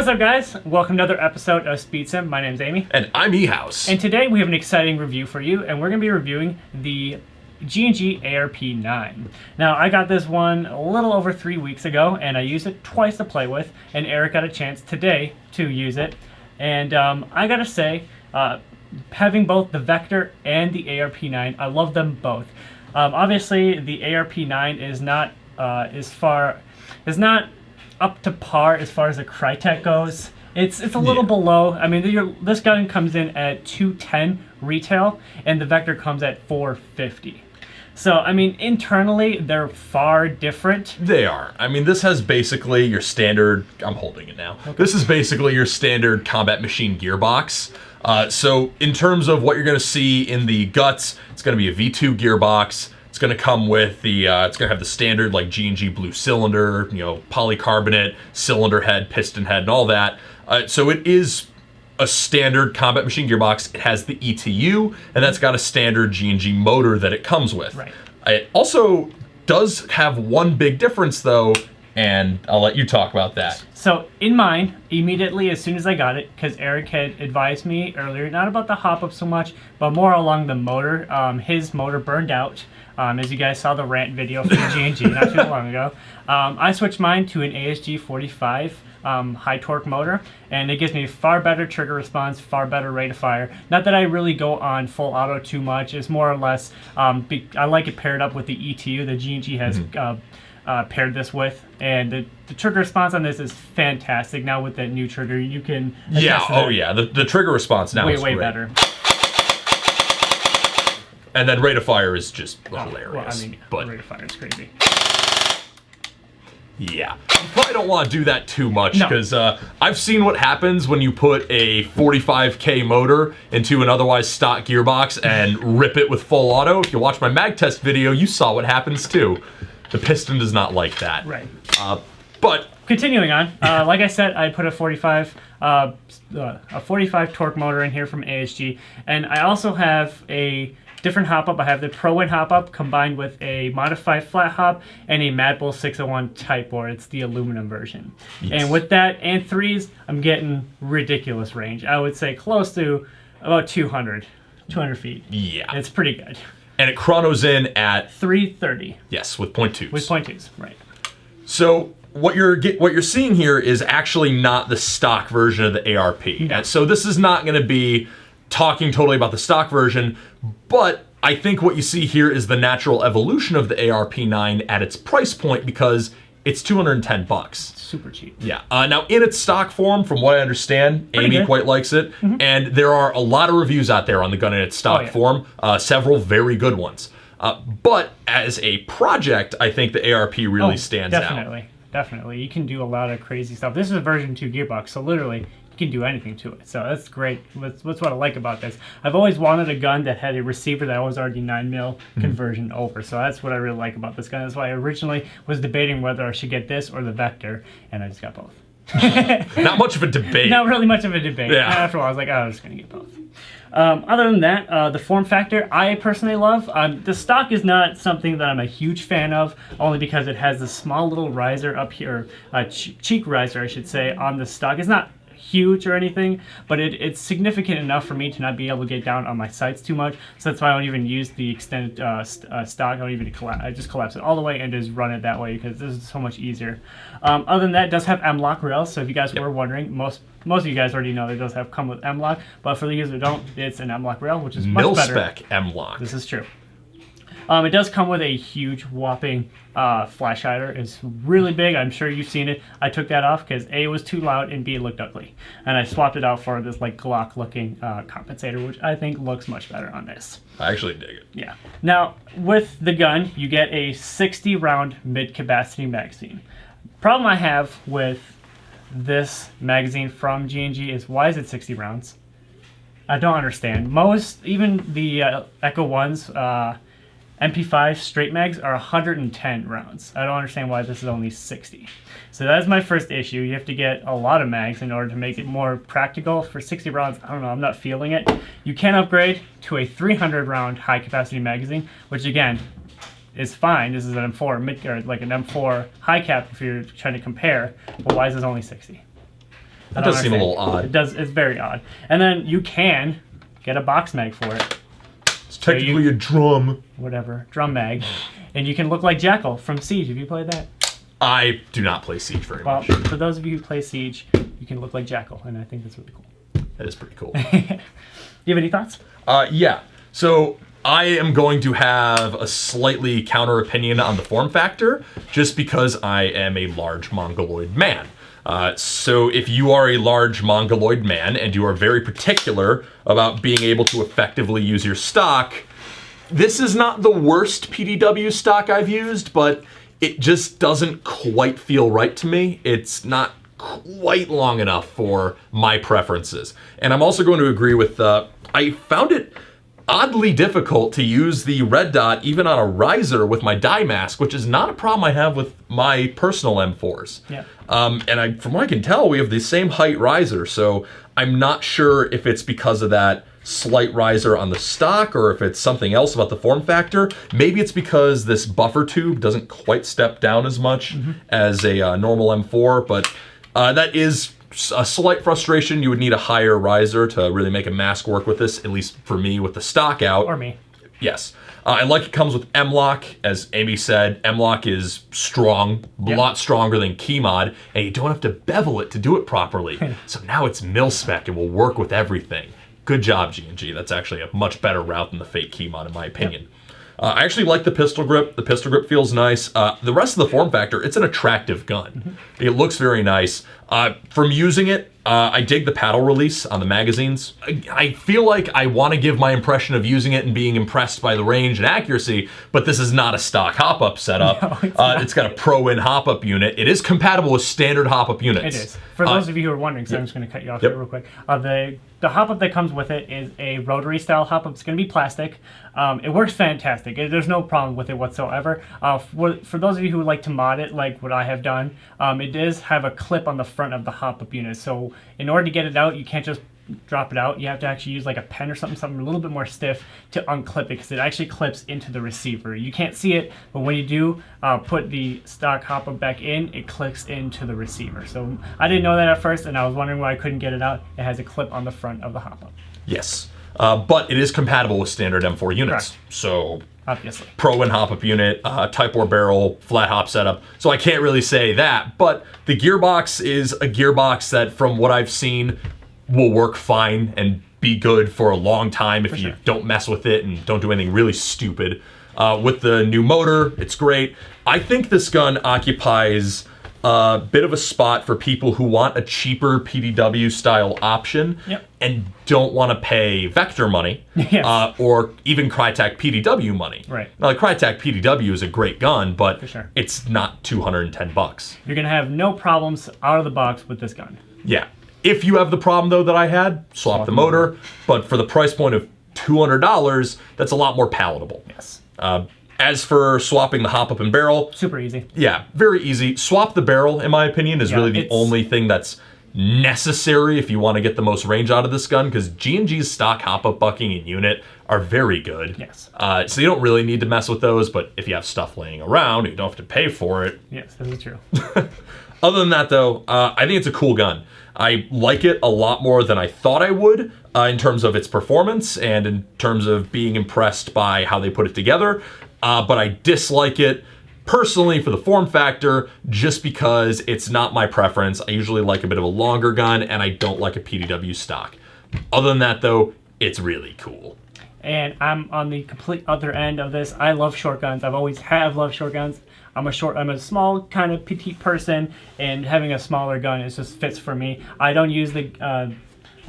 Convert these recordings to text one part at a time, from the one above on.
What's up, guys? Welcome to another episode of SpeedSim. My name's Amy. And I'm E-House. And today we have an exciting review for you, and we're going to be reviewing the G&G ARP9. Now, I got this one a little over 3 weeks ago, and I used it twice to play with, and Eric got a chance today to use it. And I gotta say, having both the Vector and the ARP9, I love them both. Obviously, the ARP9 is not up to par as far as the Crytek goes. It's a little below. I mean, this gun comes in at $210 retail, and the Vector comes at $450. So, I mean, internally, they're far different. They are. I mean, this has basically your standard... I'm holding it now. Okay. This is basically your standard combat machine gearbox. So, in terms of what you're going to see in the guts, it's going to be a V2 gearbox. It's going to come with the, it's going to have the standard like G&G blue cylinder, you know, polycarbonate, cylinder head, piston head, and all that. So it is a standard combat machine gearbox. It has the ETU, and that's got a standard G&G motor that it comes with. Right. It also does have one big difference, though, and I'll let you talk about that. So in mine, immediately as soon as I got it, because Eric had advised me earlier, not about the hop-up so much, but more along the motor. His motor burned out. As you guys saw the rant video from G&G not too long ago. I switched mine to an ASG 45 high torque motor, and it gives me far better trigger response, far better rate of fire. Not that I really go on full auto too much. It's more or less, I like it paired up with the ETU that G&G has paired this with, and the trigger response on this is fantastic. Now with that new trigger, you can... Yeah, the trigger response now is way great. better. And then rate of fire is just hilarious. Well, I mean, but rate of fire is crazy. Yeah, you probably don't want to do that too much, because I've seen what happens when you put a 45K motor into an otherwise stock gearbox and rip it with full auto. If you watch my mag test video, you saw what happens too. The piston does not like that. Right. But continuing on, like I said, I put a 45 torque motor in here from ASG, and I also have a different hop-up. I have the ProWin hop-up combined with a modified flat hop and a Mad Bull 601 type board. It's the aluminum version. Yes. And with that and threes, I'm getting ridiculous range. I would say close to about 200 feet. Yeah. It's pretty good. And it chronos in at 330. Yes, with .2s. With .2s, right. So what you're seeing here is actually not the stock version of the ARP. No. So this is not going to be talking totally about the stock version, but I think what you see here is the natural evolution of the ARP9 at its price point, because it's $210. Super cheap. Yeah. Now, in its stock form, from what I understand, Amy quite likes it, and there are a lot of reviews out there on the gun in its stock form, several very good ones. But as a project, I think the ARP really stands out. Definitely. You can do a lot of crazy stuff. This is a version 2 gearbox, so literally you can do anything to it. So that's great. That's what I like about this. I've always wanted a gun that had a receiver that was already 9mm conversion over. So that's what I really like about this gun. That's why I originally was debating whether I should get this or the Vector, and I just got both. Not much of a debate. Not really much of a debate. Yeah. After a while, I was like, oh, I'm just going to get both. Other than that, the form factor I personally love. The stock is not something that I'm a huge fan of, only because it has this small little riser up here, cheek riser I should say, on the stock. It's not huge or anything, but it's significant enough for me to not be able to get down on my sights too much. So that's why I don't even use the extended stock. I don't even I just collapse it all the way and just run it that way, because this is so much easier. Other than that, it does have M-LOK rails. So if you guys were wondering, most of you guys already know it does come with M-LOK, but for the users who don't, it's an M-LOK rail, which is much better. Mil-spec M-LOK. This is true. It does come with a huge whopping flash hider. It's really big. I'm sure you've seen it. I took that off because A, it was too loud, and B, it looked ugly. And I swapped it out for this like Glock looking compensator, which I think looks much better on this. I actually dig it. Yeah. Now, with the gun, you get a 60 round mid-capacity magazine. Problem I have with this magazine from G&G is, why is it 60 rounds? I don't understand. Even the Echo 1s, MP5 straight mags are 110 rounds. I don't understand why this is only 60. So that's my first issue. You have to get a lot of mags in order to make it more practical. For 60 rounds, I don't know, I'm not feeling it. You can upgrade to a 300 round high capacity magazine, which again, is fine. This is an M4 mid, or like an M4 high cap if you're trying to compare. But why is this only 60? That does seem a little odd. It does. It's very odd. And then you can get a box mag for it. It's technically a drum. Whatever, drum mag, and you can look like Jackal from Siege. Have you played that? I do not play Siege very much. Well, for those of you who play Siege, you can look like Jackal, and I think that's really cool. That is pretty cool. You have any thoughts? Yeah. So I am going to have a slightly counter opinion on the form factor, just because I am a large mongoloid man. So if you are a large mongoloid man and you are very particular about being able to effectively use your stock, this is not the worst PDW stock I've used, but it just doesn't quite feel right to me. It's not quite long enough for my preferences. And I'm also going to agree with, I found it oddly difficult to use the red dot even on a riser with my die mask, which is not a problem I have with my personal M4s. Yeah. And from what I can tell, we have the same height riser, so I'm not sure if it's because of that slight riser on the stock or if it's something else about the form factor. Maybe it's because this buffer tube doesn't quite step down as much as a normal M4, but that is a slight frustration. You would need a higher riser to really make a mask work with this, at least for me with the stock out. Or me. Yes. I like it comes with M-Lock. As Amy said, M-Lock is strong, a lot stronger than Keymod, and you don't have to bevel it to do it properly. So now it's mil-spec and will work with everything. Good job, G&G. That's actually a much better route than the fake Keymod, in my opinion. I actually like the pistol grip. The pistol grip feels nice. The rest of the form factor, it's an attractive gun. It looks very nice. From using it, I dig the paddle release on the magazines. I feel like I want to give my impression of using it and being impressed by the range and accuracy, but this is not a stock hop-up setup. No, it's got a Pro-In hop-up unit. It is compatible with standard hop-up units. It is. For those of you who are wondering, so I'm just going to cut you off here real quick. The hop-up that comes with it is a rotary-style hop-up. It's going to be plastic. It works fantastic. There's no problem with it whatsoever. For those of you who would like to mod it, like what I have done, it does have a clip on the front of the hop-up unit. So in order to get it out, you can't just drop it out. You have to actually use like a pen or something a little bit more stiff to unclip it, because it actually clips into the receiver. You can't see it, but when you do put the stock hop-up back in, it clicks into the receiver. So I didn't know that at first, and I was wondering why I couldn't get it out. It has a clip on the front of the hop-up. Yes, but it is compatible with standard M4 units. Correct. So obviously. Pro-In hop-up unit, Type 4 barrel, flat hop setup. So I can't really say that, but the gearbox is a gearbox that, from what I've seen, will work fine and be good for a long time if you don't mess with it and don't do anything really stupid. With the new motor, it's great. I think this gun occupies a bit of a spot for people who want a cheaper PDW style option and don't want to pay Vector money or even Crytek PDW money. Right. Now, the Crytek PDW is a great gun, but it's not $210. You're going to have no problems out of the box with this gun. Yeah. If you have the problem, though, that I had, swap the motor. But for the price point of $200, that's a lot more palatable. Yes. As for swapping the hop-up and barrel... super easy. Yeah, very easy. Swap the barrel, in my opinion, is really the only thing that's necessary if you want to get the most range out of this gun, because G&G's stock hop-up bucking and unit are very good. Yes. So you don't really need to mess with those, but if you have stuff laying around, you don't have to pay for it. Yes, this is true. Other than that, though, I think it's a cool gun. I like it a lot more than I thought I would in terms of its performance and in terms of being impressed by how they put it together. But I dislike it personally for the form factor, just because it's not my preference. I usually like a bit of a longer gun, and I don't like a PDW stock. Other than that, though, it's really cool. And I'm on the complete other end of this. I love short guns. I've always have loved short guns. I'm a small kind of petite person, and having a smaller gun just fits for me. I don't use the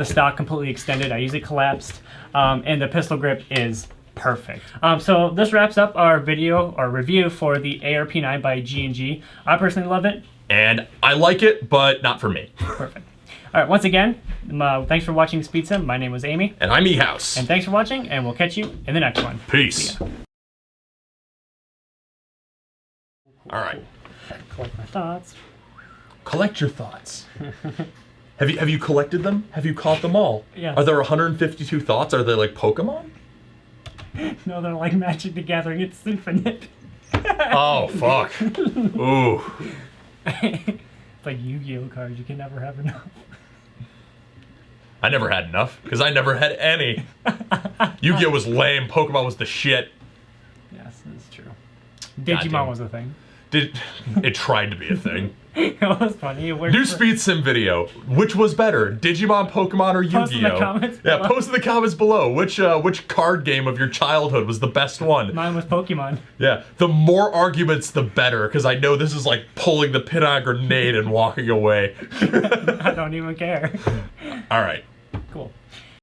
stock completely extended. I use it collapsed, and the pistol grip is perfect. So this wraps up our video, our review for the ARP9 by G&G. I personally love it. And I like it, but not for me. Perfect. All right, once again, thanks for watching SpeedSim. My name was Amy. And I'm E-House. And thanks for watching, and we'll catch you in the next one. Peace. All right. Collect my thoughts. Collect your thoughts. Have you collected them? Have you caught them all? Yes. Are there 152 thoughts? Are they like Pokemon? No, they're like Magic the Gathering. It's infinite. Oh, fuck. Ooh. It's like Yu-Gi-Oh cards. You can never have enough. I never had enough, because I never had any. Yu-Gi-Oh! Was lame, Pokemon was the shit. Yes, that's true. Digimon was a thing. It tried to be a thing. It was funny. New SpeedSim video. Which was better, Digimon, Pokemon, or Yu-Gi-Oh? Post in the comments Yeah, below. post in the comments below. Which card game of your childhood was the best one? Mine was Pokemon. Yeah, the more arguments, the better, because I know this is like pulling the pin on a grenade and walking away. I don't even care. All right. Cool.